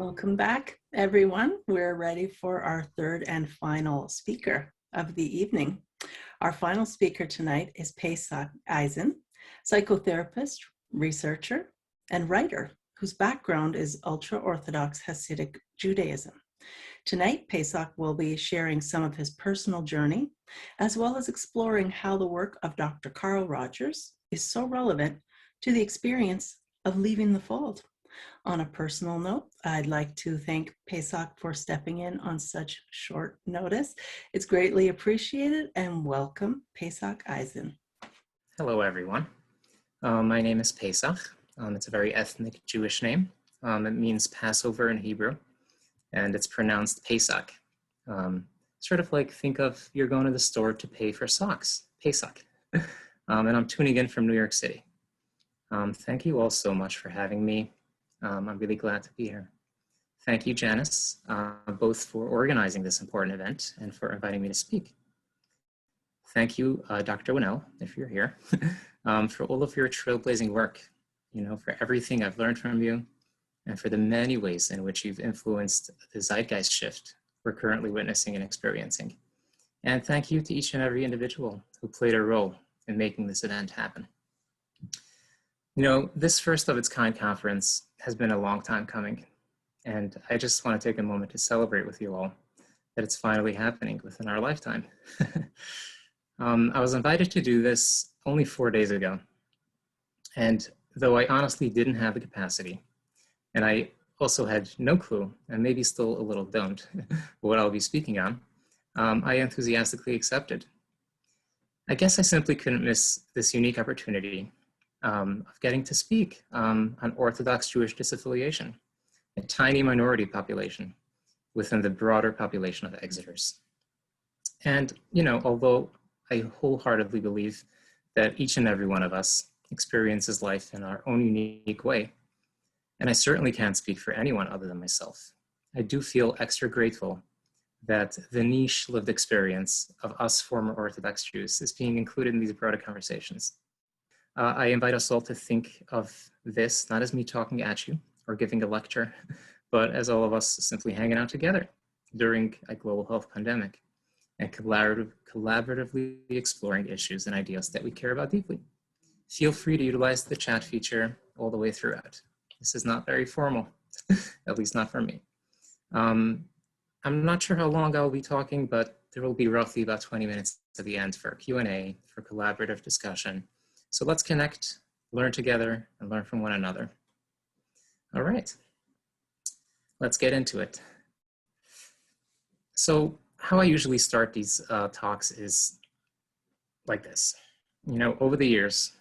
Welcome back, everyone. We're ready for our third and final speaker of the evening. Our final speaker tonight is Pesach Eisen, psychotherapist, researcher, and writer, whose background is ultra-Orthodox Hasidic Judaism. Tonight, Pesach will be sharing some of his personal journey, as well as exploring how the work of Dr. Carl Rogers is so relevant to the experience of leaving the fold. On a personal note, I'd like to thank Pesach for stepping in on such short notice. It's greatly appreciated, and welcome, Pesach Eisen. Hello, everyone. My name is Pesach. It's a very ethnic Jewish name. It means Passover in Hebrew, and it's pronounced Pesach. Sort of like, think of you're going to the store to pay for socks, Pesach. And I'm tuning in from New York City. Thank you all so much for having me. I'm really glad to be here. Thank you, Janice, both for organizing this important event and for inviting me to speak. Thank you, Dr. Winnell, if you're here, for all of your trailblazing work, for everything I've learned from you, and for the many ways in which you've influenced the zeitgeist shift we're currently witnessing and experiencing. And thank you to each and every individual who played a role in making this event happen. This first of its kind conference has been a long time coming, and I just want to take a moment to celebrate with you all that it's finally happening within our lifetime. I was invited to do this only 4 days ago, and though I honestly didn't have the capacity, and I also had no clue, and maybe still a little don't, what I'll be speaking on, I enthusiastically accepted. I guess I simply couldn't miss this unique opportunity of getting to speak on Orthodox Jewish disaffiliation, a tiny minority population within the broader population of exiters. And, although I wholeheartedly believe that each and every one of us experiences life in our own unique way, and I certainly can't speak for anyone other than myself, I do feel extra grateful that the niche lived experience of us former Orthodox Jews is being included in these broader conversations. I invite us all to think of this not as me talking at you or giving a lecture, but as all of us simply hanging out together during a global health pandemic and collaboratively exploring issues and ideas that we care about deeply. Feel free to utilize the chat feature all the way throughout. This is not very formal, at least not for me. I'm not sure how long I'll be talking, but there will be roughly about 20 minutes at the end for Q&A, for collaborative discussion. So let's connect, learn together, and learn from one another. All right, let's get into it. So how I usually start these talks is like this. Over the years,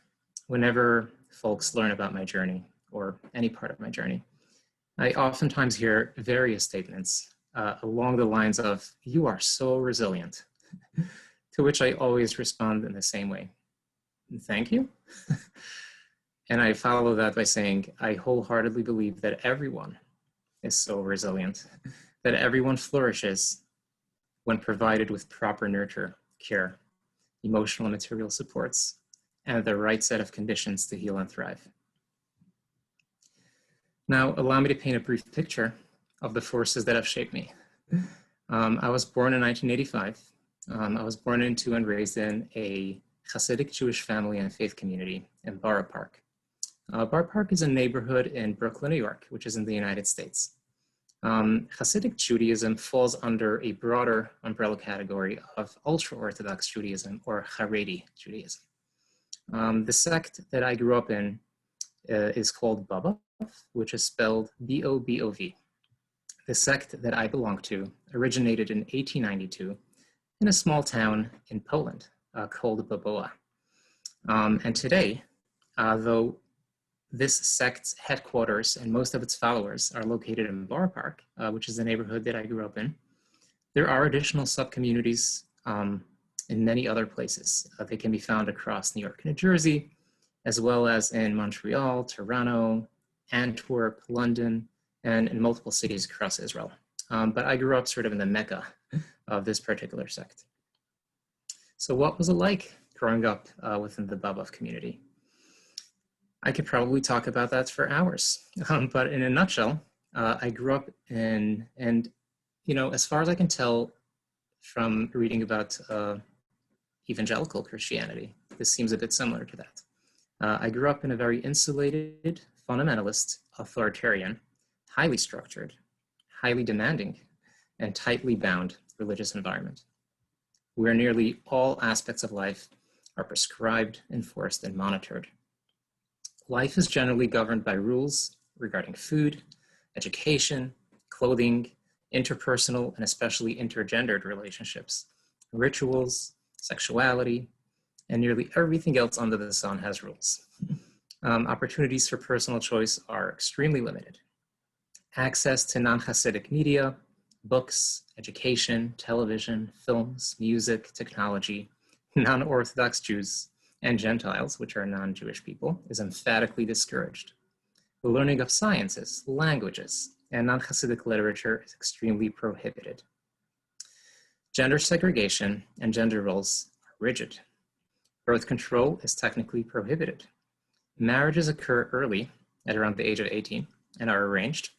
whenever folks learn about my journey or any part of my journey, I oftentimes hear various statements along the lines of, "You are so resilient," to which I always respond in the same way. Thank you. And I follow that by saying, I wholeheartedly believe that everyone is so resilient, that everyone flourishes when provided with proper nurture, care, emotional and material supports, and the right set of conditions to heal and thrive. Now, allow me to paint a brief picture of the forces that have shaped me. I was born in 1985. I was born into and raised in a Hasidic Jewish family and faith community in Borough Park. Borough Park is a neighborhood in Brooklyn, New York, which is in the United States. Hasidic Judaism falls under a broader umbrella category of ultra-Orthodox Judaism or Haredi Judaism. The sect that I grew up in is called Bobov, which is spelled B-O-B-O-V. The sect that I belong to originated in 1892 in a small town in Poland called Baboa. And today, though this sect's headquarters and most of its followers are located in Borough Park, which is the neighborhood that I grew up in, there are additional sub-communities in many other places. They can be found across New York, New Jersey, as well as in Montreal, Toronto, Antwerp, London, and in multiple cities across Israel. But I grew up sort of in the mecca of this particular sect. So what was it like growing up within the Babov community? I could probably talk about that for hours, but in a nutshell, I grew up in, and as far as I can tell from reading about evangelical Christianity, this seems a bit similar to that. I grew up in a very insulated, fundamentalist, authoritarian, highly structured, highly demanding, and tightly bound religious environment, where nearly all aspects of life are prescribed, enforced, and monitored. Life is generally governed by rules regarding food, education, clothing, interpersonal, and especially intergendered relationships, rituals, sexuality, and nearly everything else under the sun has rules. Opportunities for personal choice are extremely limited. Access to non-Hasidic media, books, education, television, films, music, technology, non-Orthodox Jews, and Gentiles, which are non-Jewish people, is emphatically discouraged. The learning of sciences, languages, and non-Hasidic literature is extremely prohibited. Gender segregation and gender roles are rigid. Birth control is technically prohibited. Marriages occur early, at around the age of 18, and are arranged.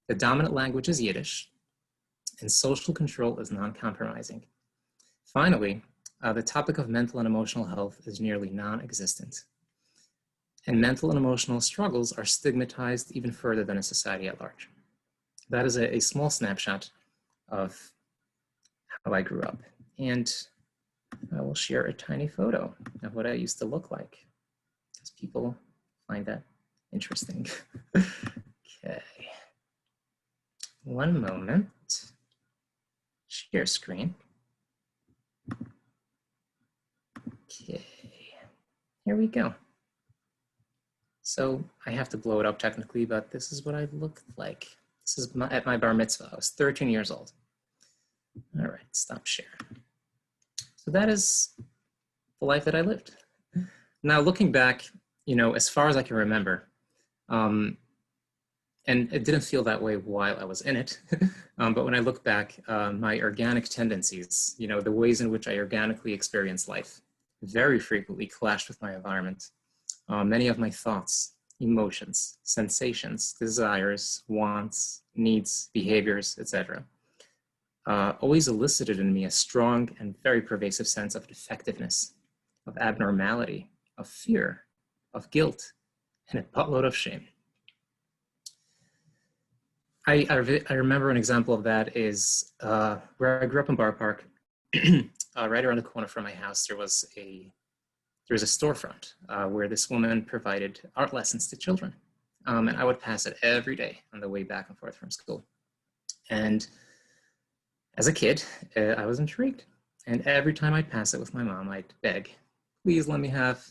The dominant language is Yiddish, and social control is non-compromising. Finally, the topic of mental and emotional health is nearly non-existent. And mental and emotional struggles are stigmatized even further than in society at large. That is a small snapshot of how I grew up. And I will share a tiny photo of what I used to look like, because people find that interesting. Okay. One moment. Share screen. Okay. Here we go. So I have to blow it up technically, but this is what I looked like. This is at my bar mitzvah. I was 13 years old. All right, stop share. So that is the life that I lived. Now looking back, as far as I can remember, and it didn't feel that way while I was in it, but when I look back, my organic tendencies, the ways in which I organically experienced life, very frequently clashed with my environment. Many of my thoughts, emotions, sensations, desires, wants, needs, behaviors, etc., always elicited in me a strong and very pervasive sense of defectiveness, of abnormality, of fear, of guilt, and a buttload of shame. I remember an example of that is where I grew up in Bar Park. Right around the corner from my house, there was a storefront where this woman provided art lessons to children. And I would pass it every day on the way back and forth from school. And as a kid, I was intrigued. And every time I'd pass it with my mom, I'd beg, please let me have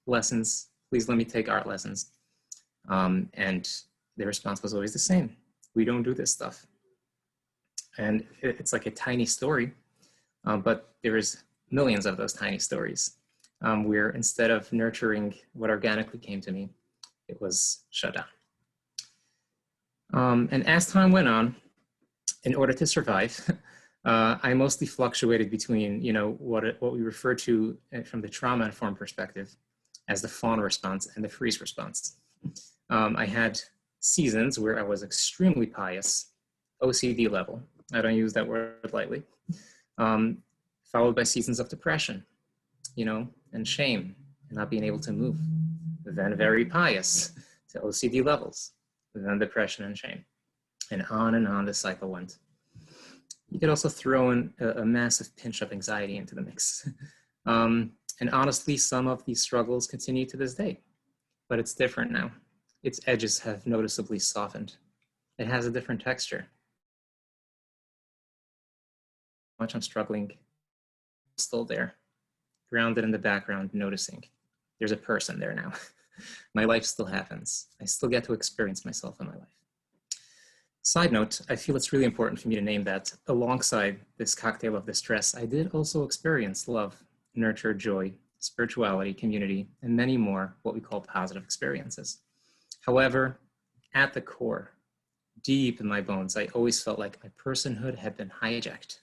lessons. Please let me take art lessons. And the response was always the same. We don't do this stuff. And it's like a tiny story, but there's millions of those tiny stories where instead of nurturing what organically came to me, it was shut down. And as time went on, in order to survive, I mostly fluctuated between, what we refer to from the trauma-informed perspective as the fawn response and the freeze response. I had seasons where I was extremely pious, OCD level. I don't use that word lightly. Followed by seasons of depression, and shame, and not being able to move. Then very pious to OCD levels, then depression and shame. And on the cycle went. You could also throw in a massive pinch of anxiety into the mix. And honestly, some of these struggles continue to this day, but it's different now. Its edges have noticeably softened. It has a different texture. How much I'm struggling, still there, grounded in the background, noticing. There's a person there now. My life still happens. I still get to experience myself in my life. Side note, I feel it's really important for me to name that alongside this cocktail of distress, I did also experience love, nurture, joy, spirituality, community, and many more what we call positive experiences. However, at the core, deep in my bones, I always felt like my personhood had been hijacked,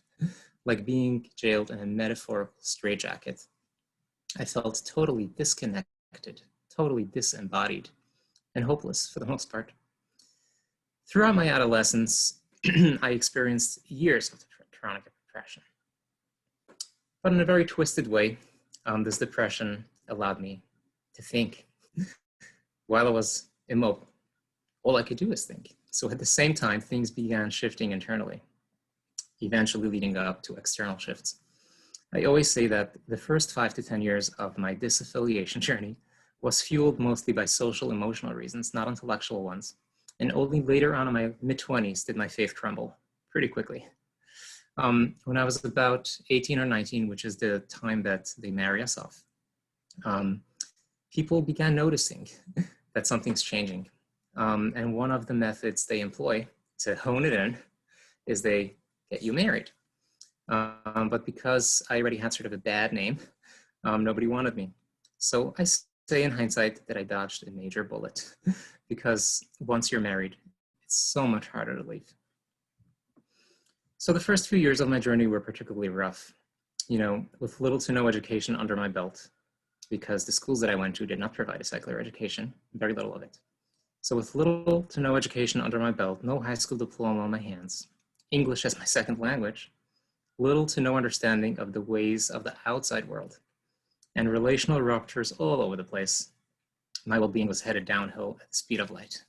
like being jailed in a metaphorical straitjacket. I felt totally disconnected, totally disembodied, and hopeless for the most part. Throughout my adolescence, I experienced years of chronic depression. But in a very twisted way, this depression allowed me to think while I was immobile. All I could do was think. So at the same time, things began shifting internally, eventually leading up to external shifts. I always say that the first 5 to 10 years of my disaffiliation journey was fueled mostly by social emotional reasons, not intellectual ones. And only later on in my mid-20s did my faith crumble pretty quickly. When I was about 18 or 19, which is the time that they marry us off, people began noticing that something's changing. And one of the methods they employ to hone it in is they get you married. But because I already had sort of a bad name, nobody wanted me. So I say in hindsight that I dodged a major bullet because once you're married, it's so much harder to leave. So the first few years of my journey were particularly rough, with little to no education under my belt, because the schools that I went to did not provide a secular education, very little of it. So with little to no education under my belt, no high school diploma on my hands, English as my second language, little to no understanding of the ways of the outside world, and relational ruptures all over the place, my well-being was headed downhill at the speed of light.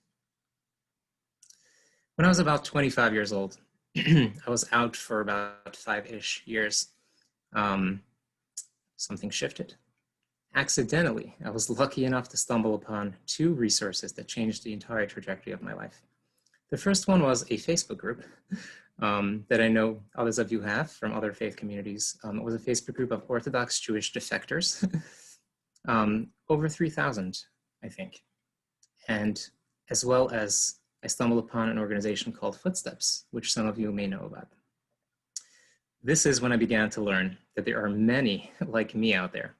When I was about 25 years old, I was out for about 5-ish years. Something shifted. Accidentally, I was lucky enough to stumble upon 2 resources that changed the entire trajectory of my life. The first one was a Facebook group that I know others of you have from other faith communities. It was a Facebook group of Orthodox Jewish defectors, over 3,000, I think. And as well as I stumbled upon an organization called Footsteps, which some of you may know about. This is when I began to learn that there are many like me out there,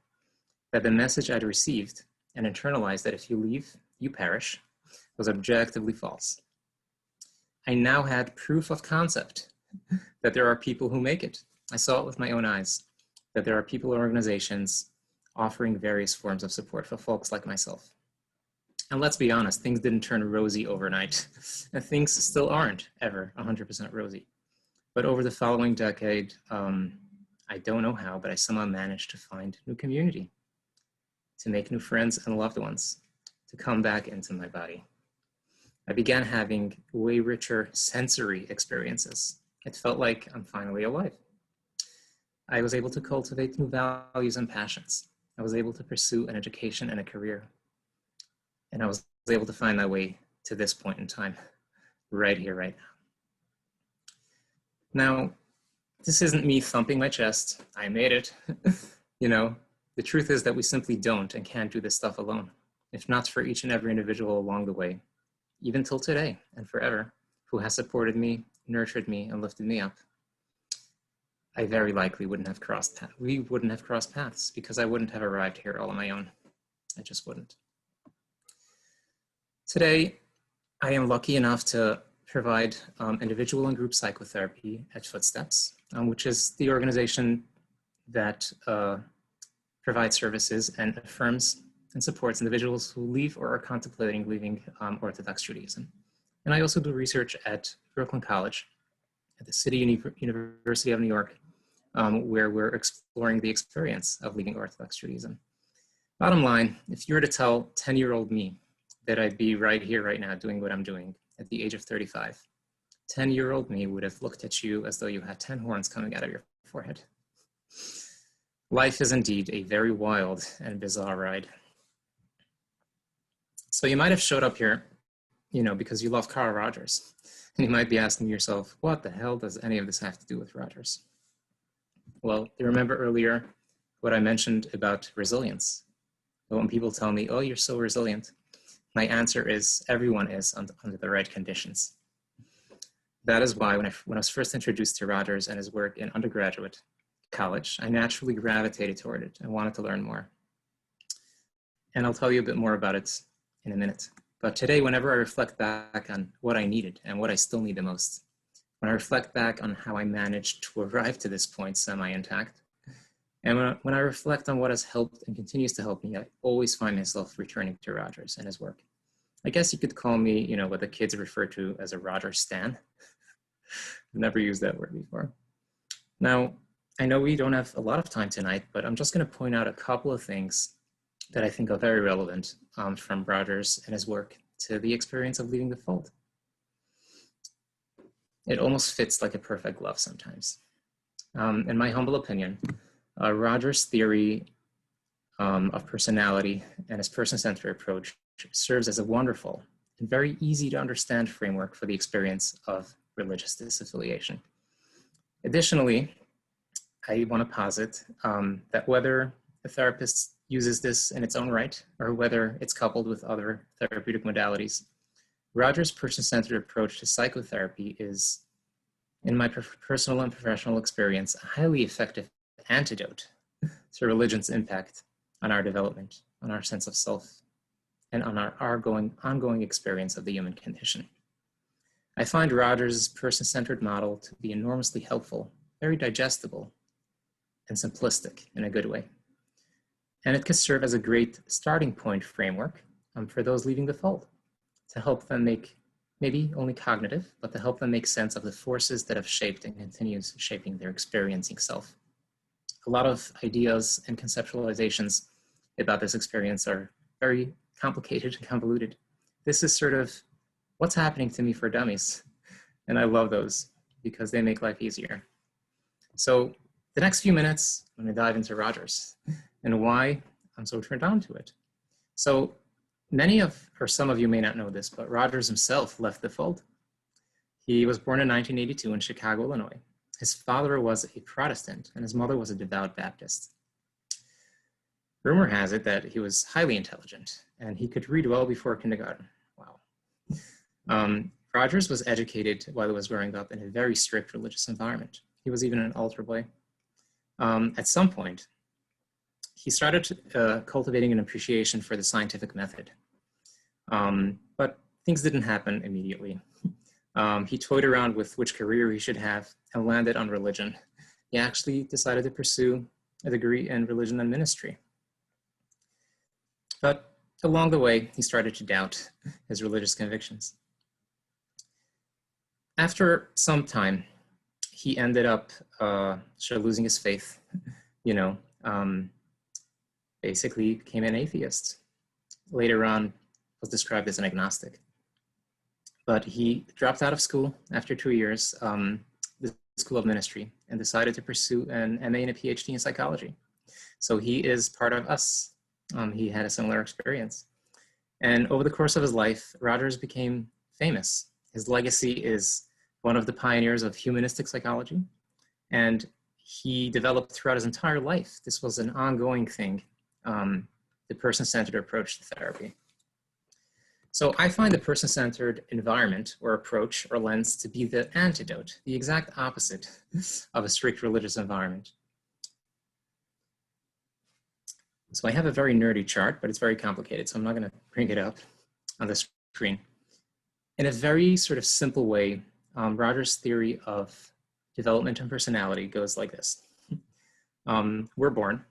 that the message I'd received and internalized that if you leave, you perish, was objectively false. I now had proof of concept that there are people who make it. I saw it with my own eyes, that there are people or organizations offering various forms of support for folks like myself. And let's be honest, things didn't turn rosy overnight, and things still aren't ever 100% rosy. But over the following decade, I don't know how, but I somehow managed to find new community, to make new friends and loved ones, to come back into my body. I began having way richer sensory experiences. It felt like I'm finally alive. I was able to cultivate new values and passions. I was able to pursue an education and a career. And I was able to find my way to this point in time, right here, right now. Now, this isn't me thumping my chest. I made it. The truth is that we simply don't and can't do this stuff alone. If not for each and every individual along the way, even till today and forever, who has supported me, nurtured me, and lifted me up, I very likely wouldn't have crossed paths. We wouldn't have crossed paths because I wouldn't have arrived here all on my own. I just wouldn't. Today, I am lucky enough to provide individual and group psychotherapy at Footsteps, which is the organization that provides services and affirms and supports individuals who leave or are contemplating leaving Orthodox Judaism. And I also do research at Brooklyn College, at the City University of New York, where we're exploring the experience of leaving Orthodox Judaism. Bottom line, if you were to tell 10-year-old me that I'd be right here, right now, doing what I'm doing at the age of 35, 10-year-old me would have looked at you as though you had 10 horns coming out of your forehead. Life is indeed a very wild and bizarre ride. So you might have showed up here, because you love Carl Rogers. And you might be asking yourself, what the hell does any of this have to do with Rogers? Well, you remember earlier what I mentioned about resilience. When people tell me, oh, you're so resilient, my answer is everyone is under the right conditions. That is why when I was first introduced to Rogers and his work in undergraduate college, I naturally gravitated toward it and wanted to learn more. And I'll tell you a bit more about it in a minute. But today, whenever I reflect back on what I needed and what I still need the most, when I reflect back on how I managed to arrive to this point semi-intact, and when I reflect on what has helped and continues to help me, I always find myself returning to Rogers and his work. I guess you could call me, what the kids refer to as a Roger Stan. I've never used that word before. Now, I know we don't have a lot of time tonight, but I'm just going to point out a couple of things that I think are very relevant from Rogers and his work to the experience of leaving the fold. It almost fits like a perfect glove sometimes. In my humble opinion, Rogers' theory of personality and his person-centered approach serves as a wonderful and very easy to understand framework for the experience of religious disaffiliation. Additionally, I want to posit that whether a therapist uses this in its own right or whether it's coupled with other therapeutic modalities, Rogers' person-centered approach to psychotherapy is, in my personal and professional experience, a highly effective antidote to religion's impact on our development, on our sense of self, and on our ongoing experience of the human condition. I find Rogers' person-centered model to be enormously helpful, very digestible, and simplistic in a good way. And it could serve as a great starting point framework for those leaving the fold, to help them make, maybe only cognitive, but to help them make sense of the forces that have shaped and continues shaping their experiencing self. A lot of ideas and conceptualizations about this experience are very complicated and convoluted. This is sort of what's happening to me for dummies. And I love those because they make life easier. So the next few minutes, I'm going to dive into Rogers and why I'm so turned on to it. So some of you may not know this, but Rogers himself left the fold. He was born in 1982 in Chicago, Illinois. His father was a Protestant and his mother was a devout Baptist. Rumor has it that he was highly intelligent and he could read well before kindergarten. Wow. Rogers was educated while he was growing up in a very strict religious environment. He was even an altar boy. At some point, he started cultivating an appreciation for the scientific method. But things didn't happen immediately. He toyed around with which career he should have and landed on religion. He actually decided to pursue a degree in religion and ministry. But along the way, he started to doubt his religious convictions. After some time, he ended up losing his faith, basically became an atheist. Later on, was described as an agnostic. But he dropped out of school after 2 years, the School of Ministry, and decided to pursue an MA and a PhD in psychology. So he is part of us. He had a similar experience. And over the course of his life, Rogers became famous. His legacy is one of the pioneers of humanistic psychology. And he developed throughout his entire life. This was an ongoing thing, the person-centered approach to therapy. So I find the person-centered environment or approach or lens to be the antidote, the exact opposite of a strict religious environment. So I have a very nerdy chart, but it's very complicated, so I'm not going to bring it up on the screen. In a very sort of simple way, Rogers' theory of development and personality goes like this. We're born,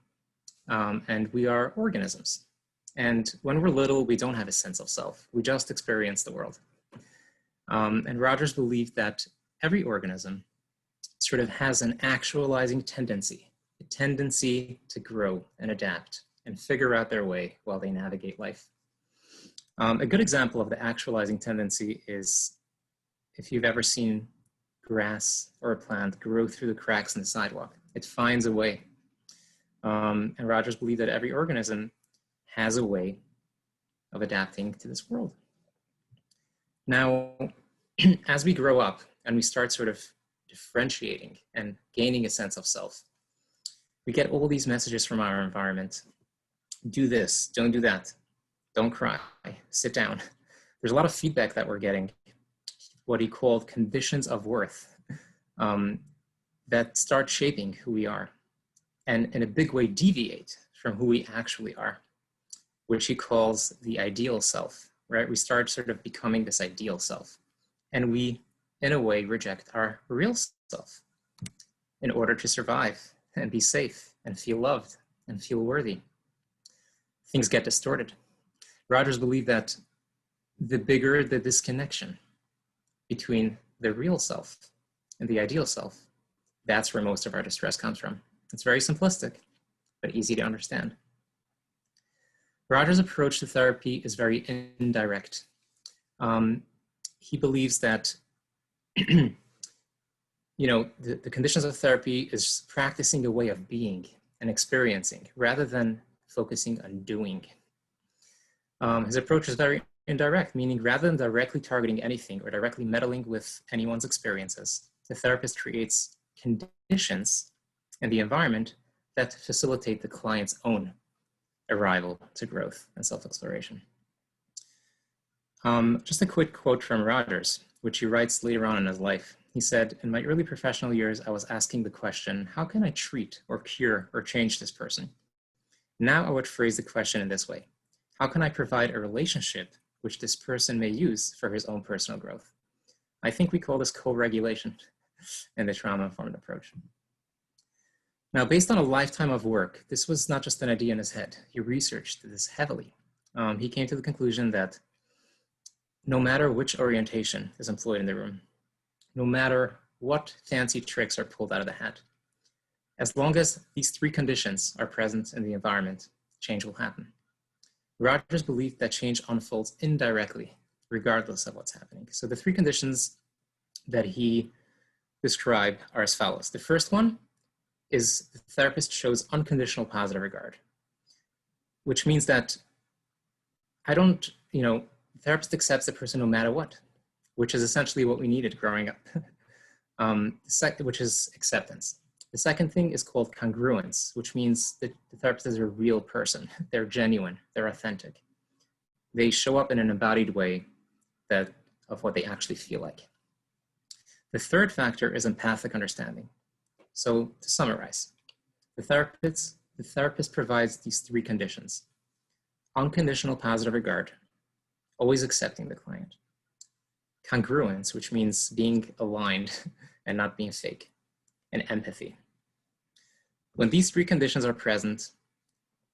and we are organisms. And when we're little, we don't have a sense of self. We just experience the world. And Rogers believed that every organism sort of has an actualizing tendency, a tendency to grow and adapt and figure out their way while they navigate life. A good example of the actualizing tendency is if you've ever seen grass or a plant grow through the cracks in the sidewalk. It finds a way. And Rogers believed that every organism has a way of adapting to this world. Now, as we grow up and we start sort of differentiating and gaining a sense of self, we get all these messages from our environment. Do this, don't do that, don't cry, sit down. There's a lot of feedback that we're getting, what he called conditions of worth, that start shaping who we are and in a big way deviate from who we actually are, which he calls the ideal self, right? We start sort of becoming this ideal self, and we, in a way, reject our real self in order to survive and be safe and feel loved and feel worthy. Things get distorted. Rogers believed that the bigger the disconnection between the real self and the ideal self. That's where most of our distress comes from. It's very simplistic, but easy to understand. Roger's approach to therapy is very indirect. He believes that the conditions of therapy is practicing a way of being and experiencing rather than focusing on doing. His approach is very indirect, meaning rather than directly targeting anything or directly meddling with anyone's experiences, the therapist creates conditions in the environment that facilitate the client's own arrival to growth and self-exploration. Just a quick quote from Rogers, which he writes later on in his life. He said, "In my early professional years, I was asking the question, how can I treat or cure or change this person? Now I would phrase the question in this way. How can I provide a relationship which this person may use for his own personal growth?" I think we call this co-regulation in the trauma-informed approach. Now, based on a lifetime of work, this was not just an idea in his head. He researched this heavily. He came to the conclusion that no matter which orientation is employed in the room, no matter what fancy tricks are pulled out of the hat, as long as these three conditions are present in the environment, change will happen. Rogers believed that change unfolds indirectly, regardless of what's happening. So the three conditions that he described are as follows. The first one is the therapist shows unconditional positive regard, which means that the therapist accepts the person no matter what, which is essentially what we needed growing up, which is acceptance. The second thing is called congruence, which means that the therapist is a real person. They're genuine, they're authentic. They show up in an embodied way of what they actually feel like. The third factor is empathic understanding. So to summarize, the therapist provides these three conditions: unconditional positive regard, always accepting the client; congruence, which means being aligned and not being fake; and empathy. When these three conditions are present,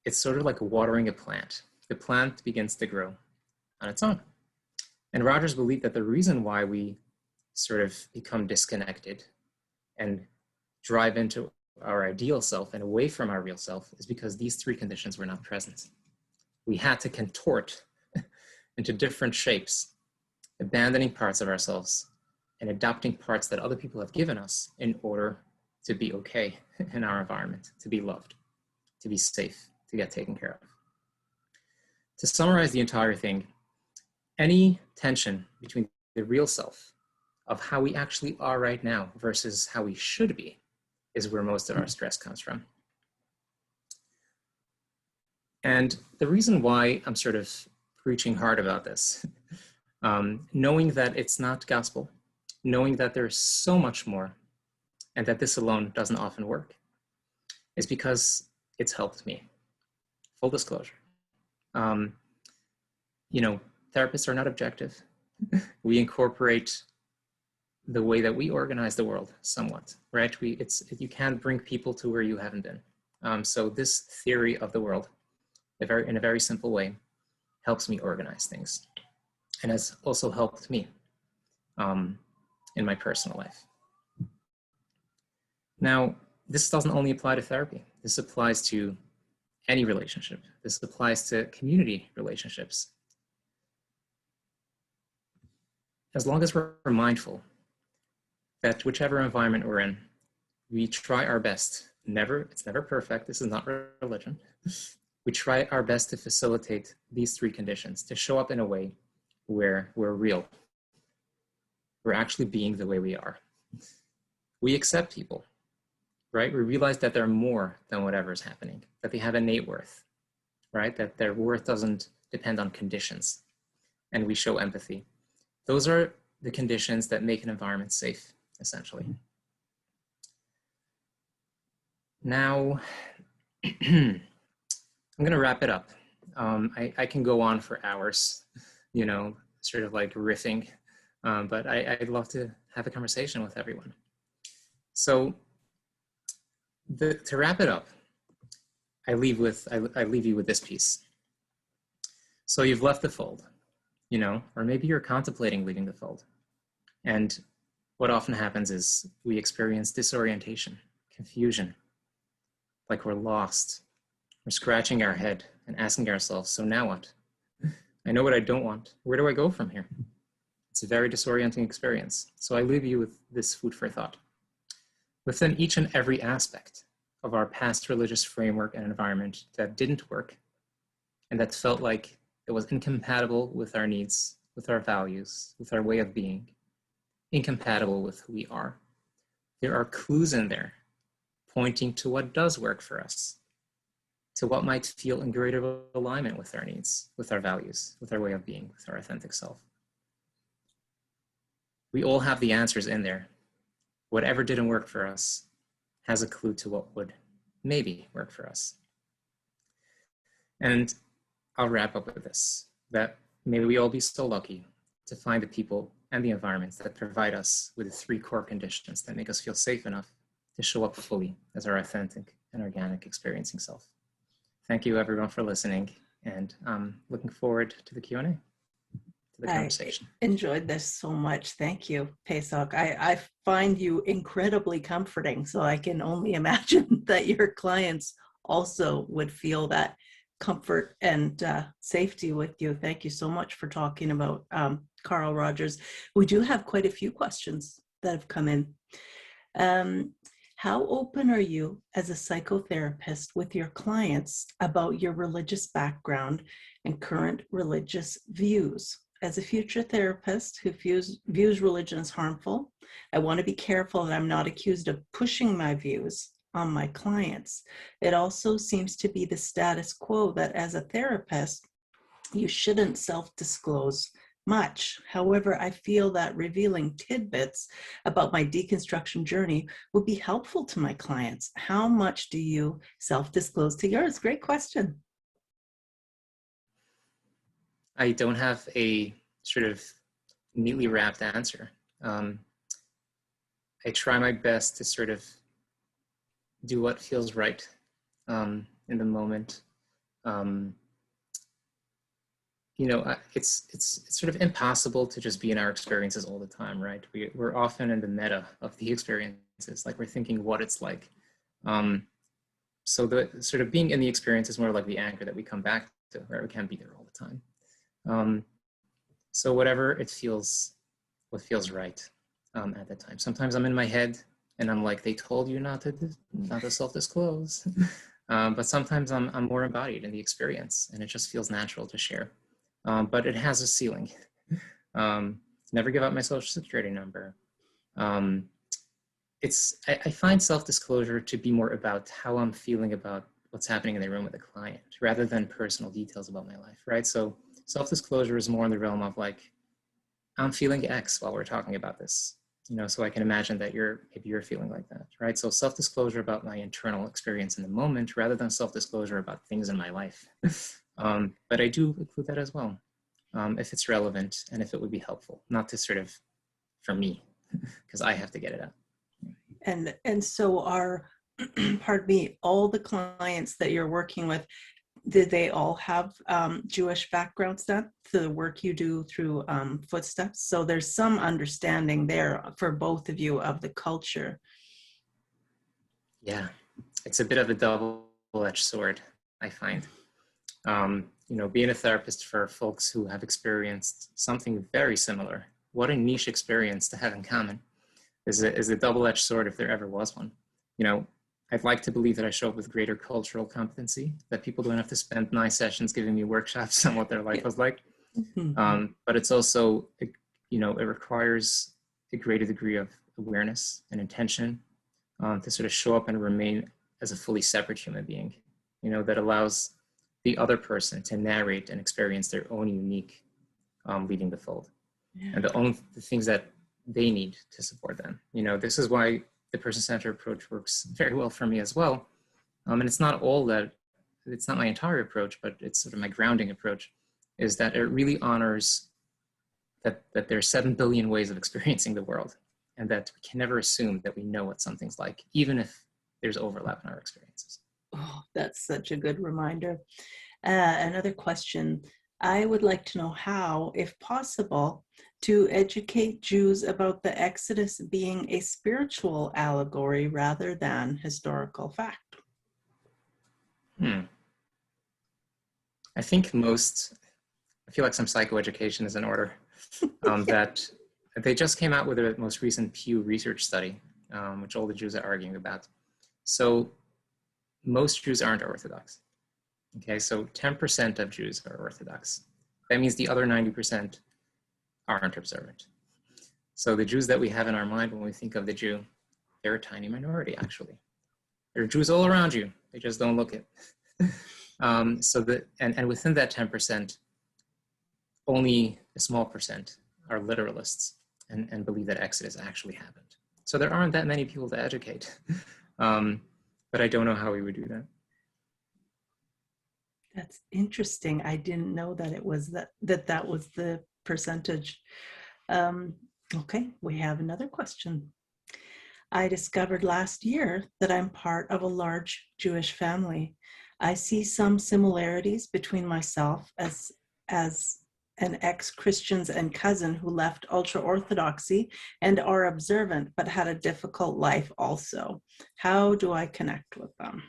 it's sort of like watering a plant. The plant begins to grow on its own. And Rogers believed that the reason why we sort of become disconnected and drive into our ideal self and away from our real self is because these three conditions were not present. We had to contort into different shapes, abandoning parts of ourselves and adopting parts that other people have given us in order to be okay in our environment, to be loved, to be safe, to get taken care of. To summarize the entire thing, any tension between the real self of how we actually are right now versus how we should be is where most of our stress comes from. And the reason why I'm sort of preaching hard about this, knowing that it's not gospel, knowing that there's so much more and that this alone doesn't often work, is because it's helped me. Full disclosure. Therapists are not objective. We incorporate the way that we organize the world somewhat, right? You can't bring people to where you haven't been. So this theory of the world, in a very simple way, helps me organize things and has also helped me in my personal life. Now, this doesn't only apply to therapy. This applies to any relationship. This applies to community relationships. As long as we're mindful that whichever environment we're in, we try our best. It's never perfect. This is not religion. We try our best to facilitate these three conditions, to show up in a way where we're real. We're actually being the way we are. We accept people, right? We realize that they're more than whatever is happening, that they have innate worth, right? That their worth doesn't depend on conditions. And we show empathy. Those are the conditions that make an environment safe, essentially. Now, I'm going to wrap it up. I can go on for hours, sort of like riffing, but I'd love to have a conversation with everyone. So to wrap it up, I leave you with this piece. So you've left the fold. or maybe you're contemplating leaving the fold. And what often happens is we experience disorientation, confusion, like we're lost. We're scratching our head and asking ourselves, so now what? I know what I don't want. Where do I go from here? It's a very disorienting experience. So I leave you with this food for thought. Within each and every aspect of our past religious framework and environment that didn't work, and that felt like it was incompatible with our needs, with our values, with our way of being, incompatible with who we are, there are clues in there pointing to what does work for us, to what might feel in greater alignment with our needs, with our values, with our way of being, with our authentic self. We all have the answers in there. Whatever didn't work for us has a clue to what would maybe work for us. And I'll wrap up with this, that may we all be so lucky to find the people and the environments that provide us with the 3 core conditions that make us feel safe enough to show up fully as our authentic and organic experiencing self. Thank you everyone for listening, and I'm looking forward to the Q&A, to the conversation. I enjoyed this so much. Thank you, Pesach. I find you incredibly comforting, so I can only imagine that your clients also would feel that comfort and safety with you. Thank you so much for talking about Carl Rogers. We do have quite a few questions that have come in. How open are you as a psychotherapist with your clients about your religious background and current religious views? As a future therapist who views religion as harmful, I want to be careful that I'm not accused of pushing my views on my clients. It also seems to be the status quo that as a therapist, you shouldn't self-disclose much. However, I feel that revealing tidbits about my deconstruction journey would be helpful to my clients. How much do you self-disclose to yours? Great question. I don't have a sort of neatly wrapped answer. I try my best to sort of do what feels right in the moment. It's sort of impossible to just be in our experiences all the time, right? We're often in the meta of the experiences, like we're thinking what it's like. So the sort of being in the experience is more like the anchor that we come back to, right? We can't be there all the time. So whatever it feels, what feels right at that time. Sometimes I'm in my head and I'm like, they told you not to self-disclose. But sometimes I'm more embodied in the experience and it just feels natural to share. But it has a ceiling. Never give out my social security number. I find self-disclosure to be more about how I'm feeling about what's happening in the room with the client rather than personal details about my life, right? So self-disclosure is more in the realm of like, I'm feeling X while we're talking about this, so I can imagine that maybe you're feeling like that, right? So self-disclosure about my internal experience in the moment rather than self-disclosure about things in my life. But I do include that as well, if it's relevant and if it would be helpful, not to sort of, for me, because I have to get it out. And so pardon me, all the clients that you're working with, did they all have Jewish backgrounds then, the work you do through Footsteps? So there's some understanding there for both of you of the culture. Yeah, it's a bit of a double-edged sword, I find. Being a therapist for folks who have experienced something very similar, what a niche experience to have in common is a double-edged sword if there ever was one. I'd like to believe that I show up with greater cultural competency, that people don't have to spend 9 sessions giving me workshops on what their life was like. But it's also, it requires a greater degree of awareness and intention to sort of show up and remain as a fully separate human being, that allows the other person to narrate and experience their own unique leaving the fold. Yeah. And the things that they need to support them. This is why the person-centered approach works very well for me as well. And it's not my entire approach, but it's sort of my grounding approach, is that it really honors that there are 7 billion ways of experiencing the world, and that we can never assume that we know what something's like, even if there's overlap in our experiences. Oh, that's such a good reminder. Another question. I would like to know how, if possible, to educate Jews about the Exodus being a spiritual allegory rather than historical fact. I think I feel like some psychoeducation is in order. That they just came out with a most recent Pew Research study, which all the Jews are arguing about. So most Jews aren't Orthodox. Okay, so 10% of Jews are Orthodox. That means the other 90% aren't observant. So the Jews that we have in our mind when we think of the Jew, they're a tiny minority, actually. There are Jews all around you. They just don't look it. And within that 10%, only a small percent are literalists and believe that Exodus actually happened. So there aren't that many people to educate. But I don't know how we would do that. That's interesting. I didn't know that it was that was the percentage. Okay, we have another question. I discovered last year that I'm part of a large Jewish family. I see some similarities between myself as an ex-Christians and cousin who left ultra-Orthodoxy and are observant, but had a difficult life also. How do I connect with them?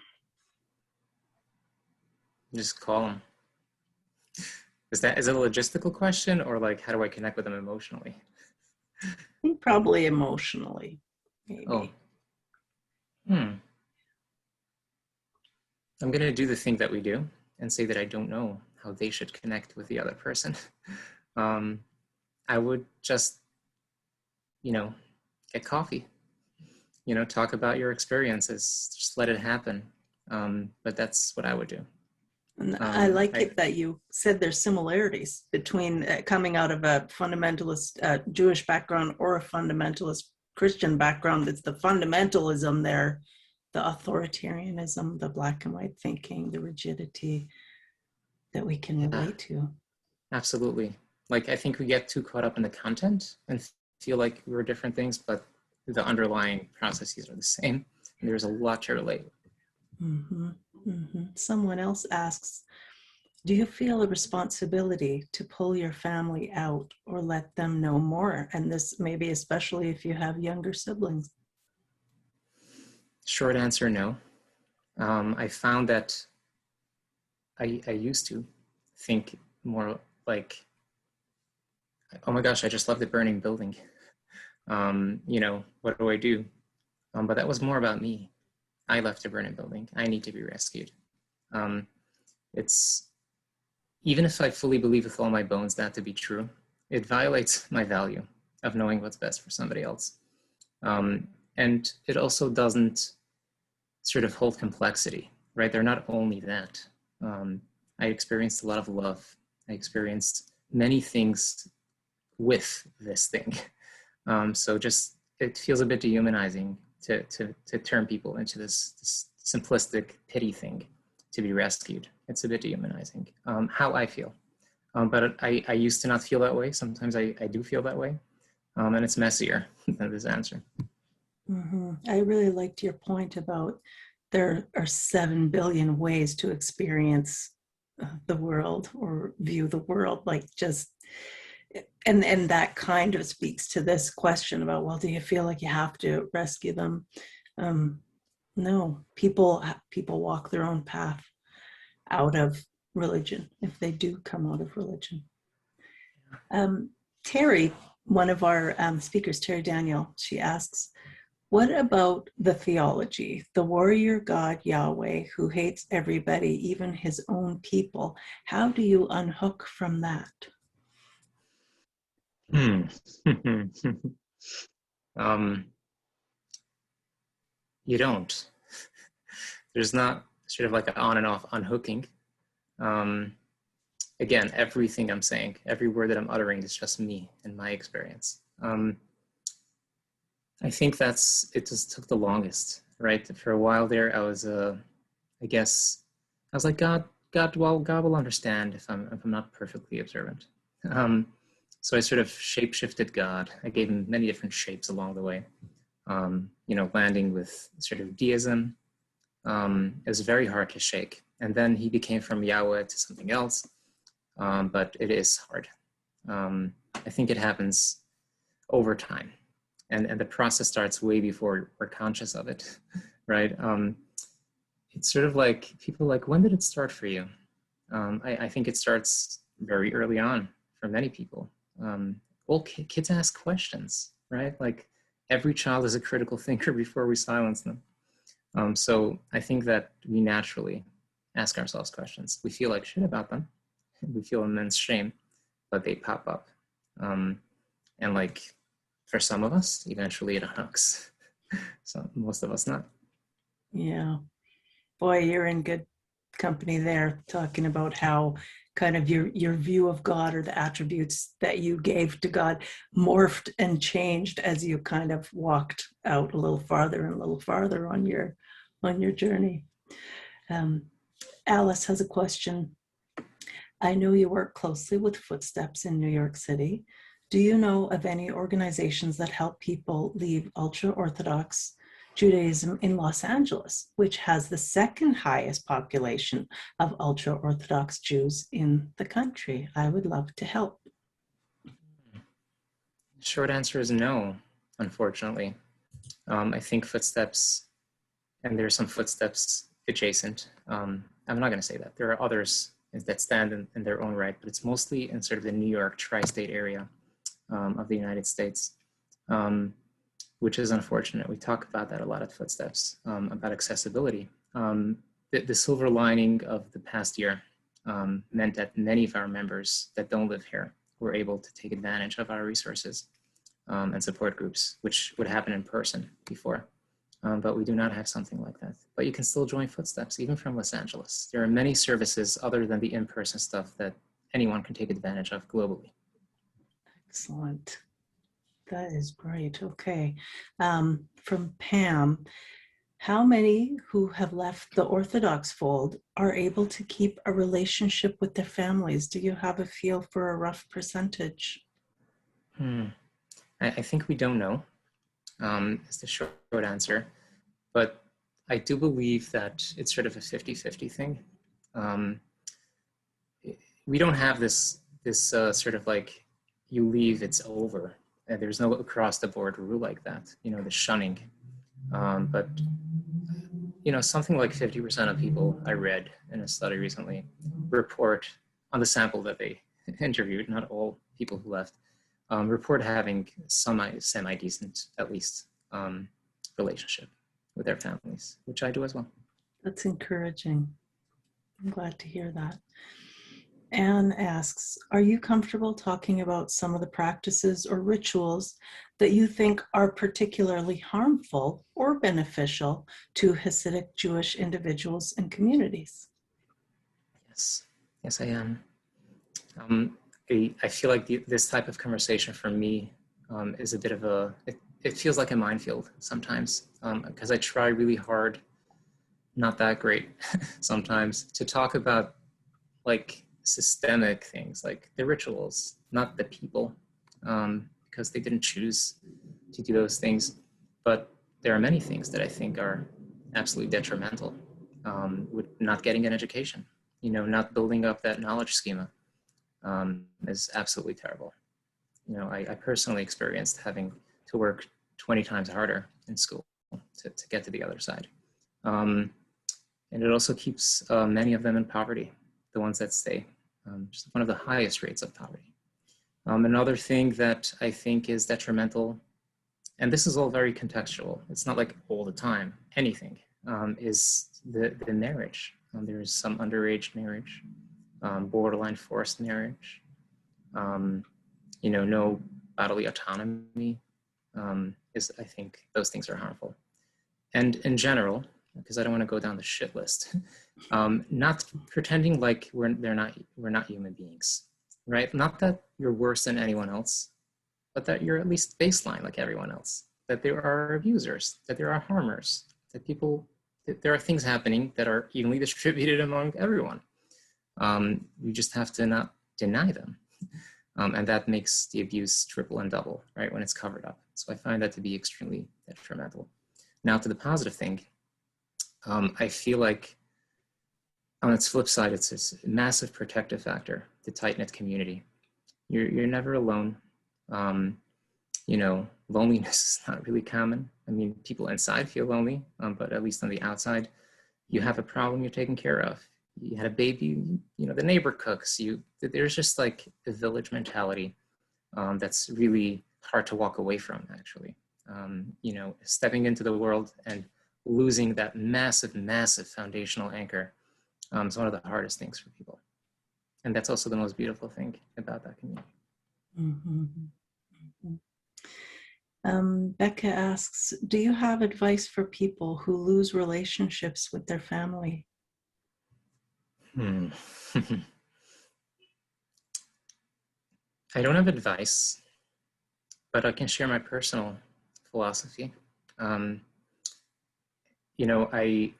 Just call them. Is it a logistical question, or like, how do I connect with them emotionally? I think probably emotionally, maybe. Oh. I'm going to do the thing that we do and say that I don't know how they should connect with the other person. I would just, get coffee, talk about your experiences, just let it happen. But that's what I would do. And I like it that you said there's similarities between coming out of a fundamentalist Jewish background or a fundamentalist Christian background. It's the fundamentalism there, the authoritarianism, the black and white thinking, the rigidity that we can relate to. Absolutely. Like, I think we get too caught up in the content and feel like we're different things, but the underlying processes are the same. And there's a lot to relate. Mm-hmm. Mm-hmm. Someone else asks, do you feel a responsibility to pull your family out or let them know more? And this maybe especially if you have younger siblings. Short answer, no. I found that I used to think more like, oh my gosh, I just love the burning building. What do I do? But that was more about me. I left a burning building. I need to be rescued. It's, even if I fully believe with all my bones that to be true, it violates my value of knowing what's best for somebody else. And it also doesn't sort of hold complexity, right? They're not only that. I experienced a lot of love. I experienced many things with this thing. So just, it feels a bit dehumanizing to turn people into this simplistic pity thing to be rescued. It's a bit dehumanizing, how I feel. But I used to not feel that way. Sometimes I do feel that way. And it's messier than this answer. Mm-hmm. I really liked your point about there are 7 billion ways to experience the world or view the world, like just, and that kind of speaks to this question about, well, do you feel like you have to rescue them? No, people walk their own path out of religion if they do come out of religion. Terry, one of our speakers, Terry Daniel, she asks, what about the theology, the warrior God Yahweh who hates everybody, even his own people? How do you unhook from that? You don't. There's not sort of like an on and off unhooking. Again, everything I'm saying, every word that I'm uttering is just me and my experience. I think it just took the longest, right? For a while there, I was, I guess, I was like, God will understand if I'm not perfectly observant. So I sort of shape-shifted God. I gave him many different shapes along the way. Landing with sort of deism. It was very hard to shake. And then he became from Yahweh to something else. but it is hard. I think it happens over time, and the process starts way before we're conscious of it, right? It's sort of like people are like, when did it start for you? I think it starts very early on for many people. Well, kids ask questions, right? Like every child is a critical thinker before we silence them. So I think that we naturally ask ourselves questions. We feel like shit about them. We feel immense shame, but they pop up. And like for some of us, eventually it hooks. So most of us not. Yeah. Boy, you're in good company there, talking about how kind of your view of God or the attributes that you gave to God morphed and changed as you kind of walked out a little farther and a little farther on your journey. Alice has a question. I know you work closely with Footsteps in New York City. Do you know of any organizations that help people leave ultra-Orthodox Judaism in Los Angeles, which has the second highest population of ultra-Orthodox Jews in the country? I would love to help. Short answer is no, unfortunately. I think Footsteps, and there's some Footsteps adjacent. I'm not going to say that. There are others that stand in their own right, but it's mostly in sort of the New York tri-state area of the United States, which is unfortunate. We talk about that a lot at Footsteps, about accessibility. The silver lining of the past year meant that many of our members that don't live here were able to take advantage of our resources and support groups, which would happen in person before. But we do not have something like that. But you can still join Footsteps, even from Los Angeles. There are many services other than the in-person stuff that anyone can take advantage of globally. Excellent. That is great. Okay. From Pam, how many who have left the Orthodox fold are able to keep a relationship with their families? Do you have a feel for a rough percentage? I think we don't know, is the short answer. But I do believe that it's sort of a 50-50 thing. We don't have this sort of like, you leave, it's over. And there's no across the board rule like that, the shunning. But, something like 50% of people I read in a study recently report on the sample that they interviewed, not all people who left, report having some semi-decent, at least, relationship with their families, which I do as well. That's encouraging. I'm glad to hear that. Anne asks, are you comfortable talking about some of the practices or rituals that you think are particularly harmful or beneficial to Hasidic Jewish individuals and communities? Yes, I am. I feel like this type of conversation for me is a bit of it feels like a minefield sometimes, because I try really hard, not that great sometimes, to talk about like systemic things, like the rituals, not the people, because they didn't choose to do those things. But there are many things that I think are absolutely detrimental, with not getting an education, not building up that knowledge schema, is absolutely terrible. I personally experienced having to work 20 times harder in school to get to the other side. And it also keeps many of them in poverty, the ones that stay, just one of the highest rates of poverty. Another thing that I think is detrimental, and this is all very contextual, it's not like all the time, anything, is the marriage. There is some underage marriage, borderline forced marriage, no bodily autonomy, I think those things are harmful. And in general, because I don't want to go down the shit list, not pretending like we're not human beings, right? Not that you're worse than anyone else, but that you're at least baseline like everyone else, that there are abusers, that there are harmers, that there are things happening that are evenly distributed among everyone. You just have to not deny them. And that makes the abuse triple and double, right, when it's covered up. So I find that to be extremely detrimental. Now to the positive thing, I feel like on its flip side, it's a massive protective factor. the tight-knit community. You're never alone. You know, loneliness is not really common. I mean, people inside feel lonely, but at least on the outside, you have a problem you're taking care of. You had a baby, you know, the neighbor cooks. There's just like a village mentality that's really hard to walk away from, actually. You know, stepping into the world and losing that massive, massive foundational anchor is one of the hardest things for people. And that's also the most beautiful thing about that community. Mm-hmm. Mm-hmm. Becca asks, do you have advice for people who lose relationships with their family? I don't have advice, but I can share my personal philosophy. You know, I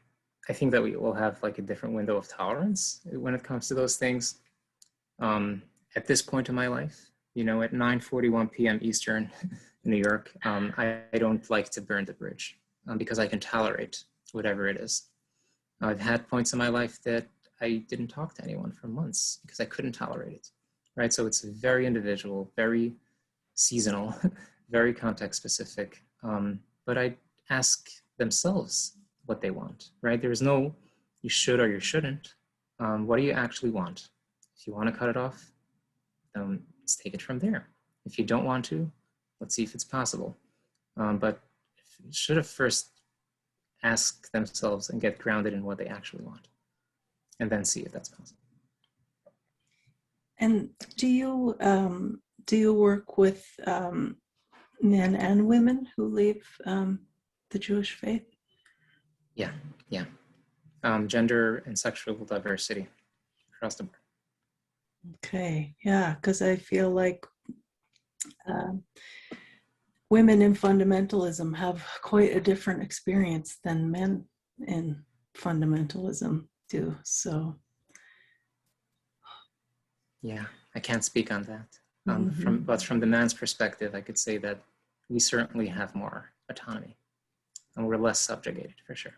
think that we all have like a different window of tolerance when it comes to those things. At this point in my life, you know, at 9:41 p.m. Eastern in New York, I don't like to burn the bridge because I can tolerate whatever it is. I've had points in my life that I didn't talk to anyone for months because I couldn't tolerate it, right? So it's very individual, very seasonal, very context specific. But I ask themselves what they want, right? There's no you should or you shouldn't. What do you actually want? If you want to cut it off, let's take it from there. If you don't want to, let's see if it's possible. But should have first asked themselves and get grounded in what they actually want, and then see if that's possible. And do you work with men and women who leave the Jewish faith? Yeah. Gender and sexual diversity across the board. Okay, yeah, because I feel like women in fundamentalism have quite a different experience than men in fundamentalism do. So, yeah, I can't speak on that. mm-hmm. But from the man's perspective, I could say that we certainly have more autonomy, and we're less subjugated for sure.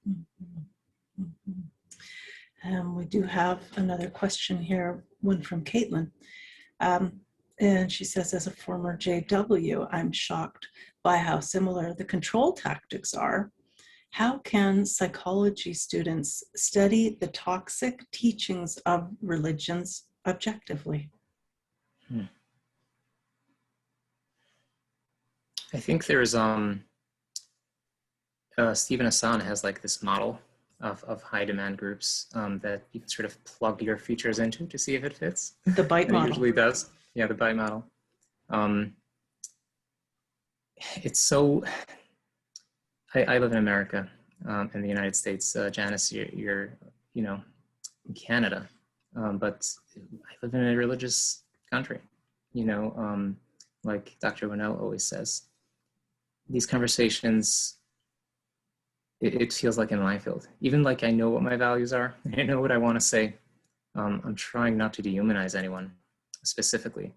Mm-hmm. Mm-hmm. We do have another question here, one from Caitlin. And she says, as a former JW, I'm shocked by how similar the control tactics are. How can psychology students study the toxic teachings of religions objectively? I think there's Stephen Hassan has like this model of high demand groups that you can sort of plug your features into to see if it fits. The bite model. It usually does. Yeah, the bite model. It's so, I live in America, in the United States. Janice, you're you know, in Canada, but I live in a religious country, you know, like Dr. Winnell always says, these conversations, it feels like a minefield. Even like I know what my values are, I know what I want to say. I'm trying not to dehumanize anyone specifically.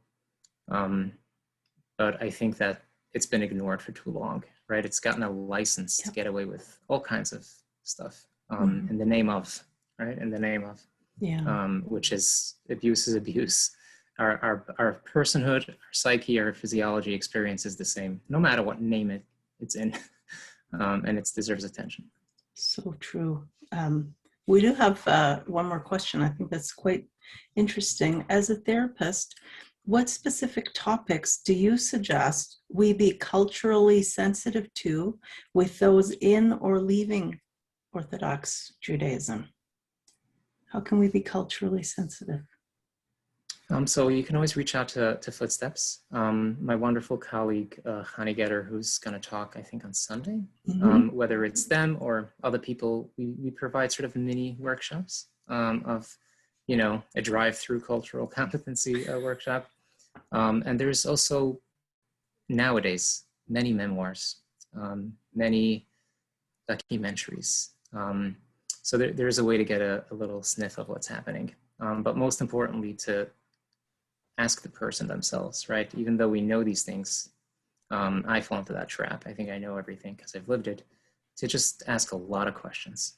But I think that it's been ignored for too long, right? It's gotten a license to get away with all kinds of stuff in the name of, right? In the name of, which is abuse is abuse. Our personhood, our psyche, our physiology experience is the same, no matter what name it's in, and it deserves attention. So true. We do have one more question. I think that's quite interesting. As a therapist, what specific topics do you suggest we be culturally sensitive to with those in or leaving Orthodox Judaism? How can we be culturally sensitive? So you can always reach out to Footsteps. My wonderful colleague, Hani Getter, who's going to talk, I think, on Sunday. Whether it's them or other people, we provide sort of mini workshops of, you know, a drive-through cultural competency workshop. And there's also, nowadays, many memoirs, many documentaries. So there's a way to get a little sniff of what's happening. But most importantly, to ask the person themselves, right? Even though we know these things, I fall into that trap. I think I know everything because I've lived it. To just ask a lot of questions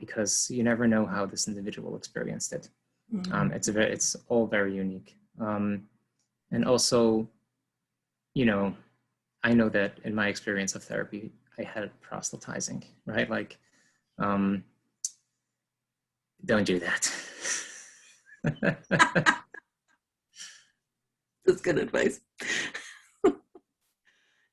because you never know how this individual experienced it. It's all very unique. And also, you know, I know that in my experience of therapy, I had proselytizing, right? Like, don't do that. That's good advice.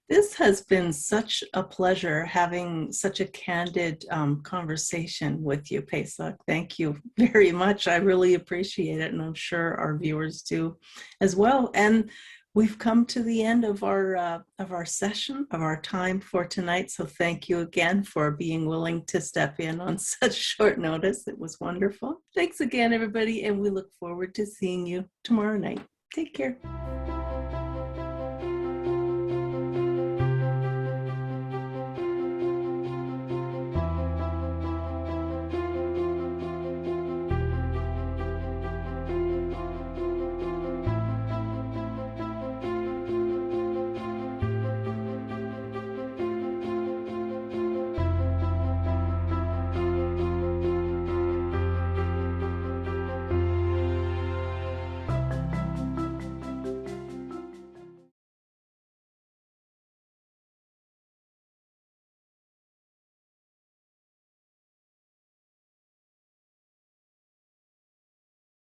This has been such a pleasure having such a candid conversation with you, Pesach. Thank you very much. I really appreciate it, and I'm sure our viewers do as well. And we've come to the end of our session, of our time for tonight. So thank you again for being willing to step in on such short notice. It was wonderful. Thanks again, everybody, and we look forward to seeing you tomorrow night. Take care.